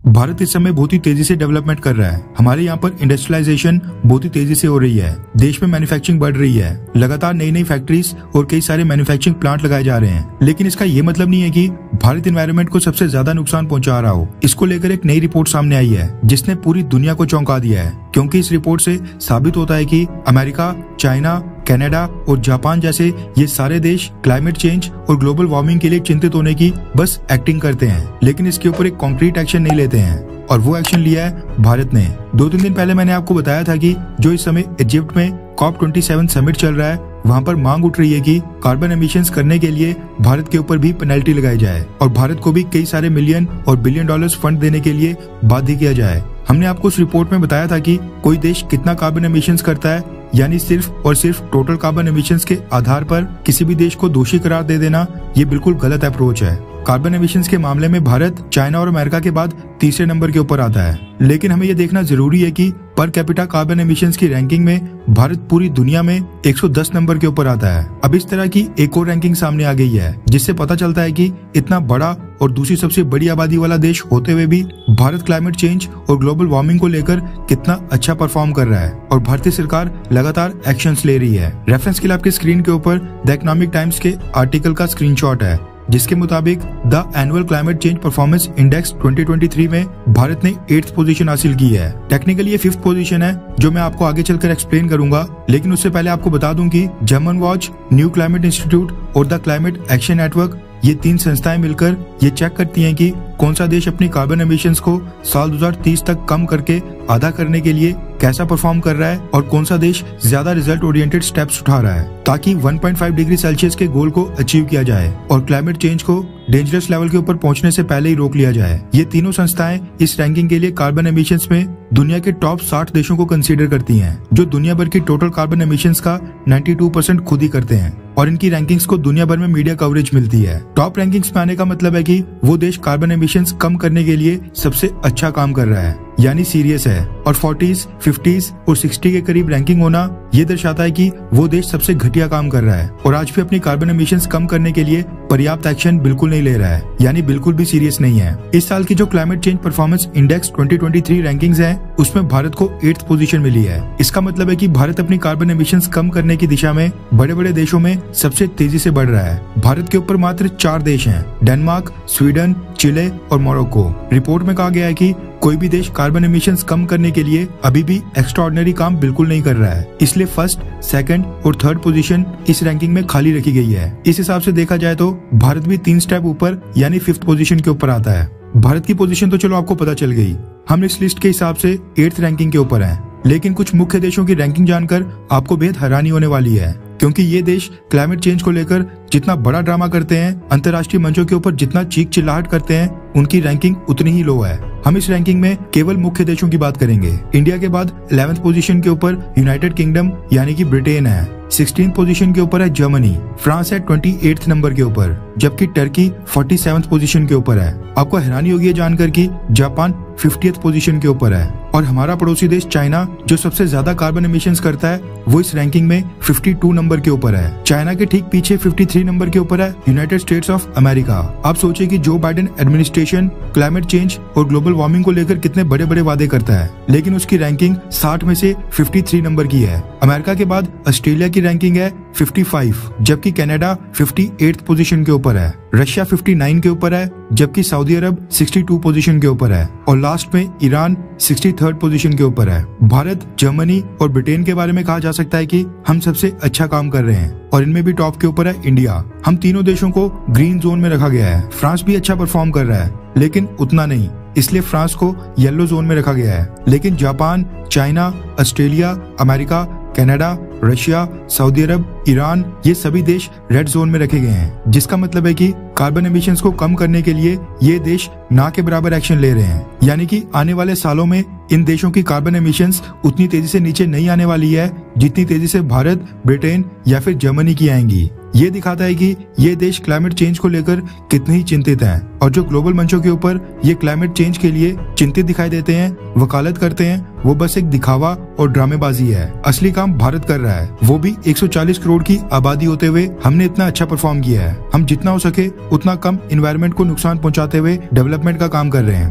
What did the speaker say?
भारत इस समय बहुत ही तेजी से डेवलपमेंट कर रहा है। हमारे यहाँ पर इंडस्ट्रियलाइजेशन बहुत ही तेजी से हो रही है। देश में मैन्युफैक्चरिंग बढ़ रही है। लगातार नई नई फैक्ट्रीज और कई सारे मैन्युफैक्चरिंग प्लांट लगाए जा रहे हैं। लेकिन इसका ये मतलब नहीं है कि भारत एनवायरनमेंट को सबसे ज्यादा नुकसान पहुंचा रहा हो। इसको लेकर एक नई रिपोर्ट सामने आई है जिसने पूरी दुनिया को चौंका दिया है, क्योंकि इस रिपोर्ट से साबित होता है कि अमेरिका, चाइना, कनाडा और जापान जैसे ये सारे देश क्लाइमेट चेंज और ग्लोबल वार्मिंग के लिए चिंतित होने की बस एक्टिंग करते हैं, लेकिन इसके ऊपर एक कॉन्क्रीट एक्शन नहीं लेते हैं। और वो एक्शन लिया है भारत ने। 2-3 दिन पहले मैंने आपको बताया था कि जो इस समय इजिप्ट में COP27 समिट चल रहा है, वहाँ पर मांग उठ रही है कि कार्बन एमिशंस करने के लिए भारत के ऊपर भी पेनल्टी लगाई जाए और भारत को भी कई सारे मिलियन और बिलियन डॉलर्स फंड देने के लिए बाध्य किया जाए। हमने आपको उस रिपोर्ट में बताया था कि कोई देश कितना कार्बन एमिशंस करता है, यानी सिर्फ और सिर्फ टोटल कार्बन एमिशंस के आधार पर किसी भी देश को दोषी करार दे देना ये बिल्कुल गलत अप्रोच है। कार्बन एमिशंस के मामले में भारत चाइना और अमेरिका के बाद तीसरे नंबर के ऊपर आता है। लेकिन हमें यह देखना जरूरी है कि पर कैपिटा कार्बन एमिशंस की रैंकिंग में भारत पूरी दुनिया में 110 नंबर के ऊपर आता है। अब इस तरह की एक और रैंकिंग सामने आ गई है, जिससे पता चलता है कि इतना बड़ा और दूसरी सबसे बड़ी आबादी वाला देश होते हुए भी भारत क्लाइमेट चेंज और ग्लोबल वार्मिंग को लेकर कितना अच्छा परफॉर्म कर रहा है और भारतीय सरकार लगातार एक्शंस ले रही है। रेफरेंस के लिए आपके स्क्रीन के ऊपर द इकोनॉमिक टाइम्स के आर्टिकल का स्क्रीनशॉट है, जिसके मुताबिक the annual climate change performance index 2023 में भारत ने 8th पोजीशन हासिल की है। टेक्निकली ये 5th पोजीशन है, जो मैं आपको आगे चलकर एक्सप्लेन करूंगा। लेकिन उससे पहले आपको बता दूं कि German watch, new climate institute और द क्लाइमेट एक्शन नेटवर्क, ये 3 संस्थाएं मिलकर ये चेक करती हैं कि कौन सा देश अपनी कार्बन एमिशंस को साल 2030 तक कम करके आधा करने के लिए कैसा परफॉर्म कर रहा है और कौन सा देश ज्यादा रिजल्ट ओरिएंटेड स्टेप्स उठा रहा है, ताकि 1.5 डिग्री सेल्सियस के गोल को अचीव किया जाए और क्लाइमेट चेंज को डेंजरस लेवल के ऊपर पहुंचने से पहले ही रोक लिया जाए। ये तीनों संस्थाएं इस रैंकिंग के लिए कार्बन एमिशंस में दुनिया के टॉप 60 देशों को कंसीडर करती हैं, जो दुनिया भर की टोटल कार्बन एमिशंस का 92% खुद ही करते हैं। और इनकी रैंकिंग्स को दुनिया भर में मीडिया कवरेज मिलती है। टॉप रैंकिंग्स में आने का मतलब है कि वो देश कार्बन एमिशंस कम करने के लिए सबसे अच्छा काम कर रहा है, यानी सीरियस है। और 40s, 50s और 60 के करीब रैंकिंग होना ये दर्शाता है कि वो देश सबसे घटिया काम कर रहा है और आज भी अपनी कार्बन एमिशंस कम करने के लिए पर्याप्त एक्शन बिल्कुल नहीं ले रहा है, यानी बिल्कुल भी सीरियस नहीं है। इस साल की जो climate change performance index 2023 rankings है, उसमें भारत को 8th पोजीशन मिली है। इसका मतलब है कि भारत अपनी कार्बन एमिशंस कम करने की दिशा में बड़े बड़े देशों में सबसे तेजी से बढ़ रहा है। भारत के ऊपर मात्र 4 देश हैं, डेनमार्क, स्वीडन, चिले और मोरक्को। रिपोर्ट में कहा गया है कि कोई भी देश कार्बन एमिशंस कम करने के लिए अभी भी एक्स्ट्राऑर्डिनरी काम बिल्कुल नहीं कर रहा है, इसलिए 1st, 2nd और 3rd पोजीशन इस रैंकिंग में खाली रखी गई है। इस हिसाब से देखा जाए तो भारत भी 3 स्टेप ऊपर यानी 5th पोजीशन के ऊपर आता है। भारत की पोजीशन तो चलो आपको पता चल गई, हम इस लिस्ट के हिसाब से 8th रैंकिंग के ऊपर हैं। लेकिन कुछ मुख्य देशों की रैंकिंग जानकर आपको बेहद हैरानी होने वाली है, क्योंकि ये देश क्लाइमेट चेंज को लेकर जितना बड़ा ड्रामा करते हैं, अंतर्राष्ट्रीय मंचों के ऊपर जितना चीख चिल्लाहट करते हैं, उनकी रैंकिंग उतनी ही लो है। हम इस रैंकिंग में केवल मुख्य देशों की बात करेंगे। इंडिया के बाद 11th पोजीशन के ऊपर यूनाइटेड किंगडम यानी कि ब्रिटेन है। 16th पोजीशन के ऊपर है जर्मनी। फ्रांस है 28th नंबर के ऊपर, जबकि टर्की 47th पोजीशन के ऊपर है। आपको हैरानी होगी ये जानकर कि जापान 50th पोजीशन के ऊपर है और हमारा पड़ोसी देश चाइना, जो सबसे ज्यादा कार्बन एमिशंस करता है, वो इस रैंकिंग में 52 नंबर के ऊपर है। चाइना के ठीक पीछे 53 नंबर के ऊपर है यूनाइटेड स्टेट्स ऑफ अमेरिका। आप सोचिए कि Joe Biden administration climate change और ग्लोबल वार्मिंग को लेकर कितने बड़े बड़े वादे करता है, लेकिन उसकी रैंकिंग 60 में से 53 नंबर की है। अमेरिका के बाद ऑस्ट्रेलिया की रैंकिंग है 55, जबकि कनाडा 58th पोजीशन के ऊपर है। रशिया 59 के ऊपर है, जबकि सऊदी अरब 62 पोजीशन के ऊपर है और लास्ट में ईरान 63rd पोजीशन के ऊपर है। भारत, जर्मनी और ब्रिटेन के बारे में कहा जा सकता है कि हम सबसे अच्छा काम कर रहे हैं और इनमें भी टॉप के ऊपर है इंडिया। हम तीनों देशों को ग्रीन जोन में रखा गया है। फ्रांस भी अच्छा परफॉर्म कर रहा है, लेकिन उतना नहीं, इसलिए फ्रांस को येलो जोन में रखा गया है। लेकिन Japan, China, Australia, America, Canada, Russia, Saudi Arab, Iran, ये सभी देश रेड जोन में रखे गए हैं, जिसका मतलब है कि कार्बन एमिशंस को कम करने के लिए ये देश ना के बराबर एक्शन ले रहे हैं। यानी कि आने वाले सालों में इन देशों की कार्बन एमिशंस उतनी तेजी से नीचे नहीं आने वाली है जितनी तेजी से भारत, ब्रिटेन या फिर जर्मनी की आएंगी। ये दिखाता है कि ये देश क्लाइमेट चेंज को लेकर कितने ही चिंतित हैं और जो ग्लोबल मंचों के ऊपर ये क्लाइमेट चेंज के लिए चिंतित दिखाई देते हैं, वकालत करते हैं, वो बस एक दिखावा और ड्रामेबाजी है। असली काम भारत कर रहा है, वो भी 140 करोड़ की आबादी होते हुए हमने इतना अच्छा परफॉर्म किया है। हम जितना हो सके उतना कम एनवायरनमेंट को नुकसान पहुंचाते हुए डेवलपमेंट का काम कर रहे हैं।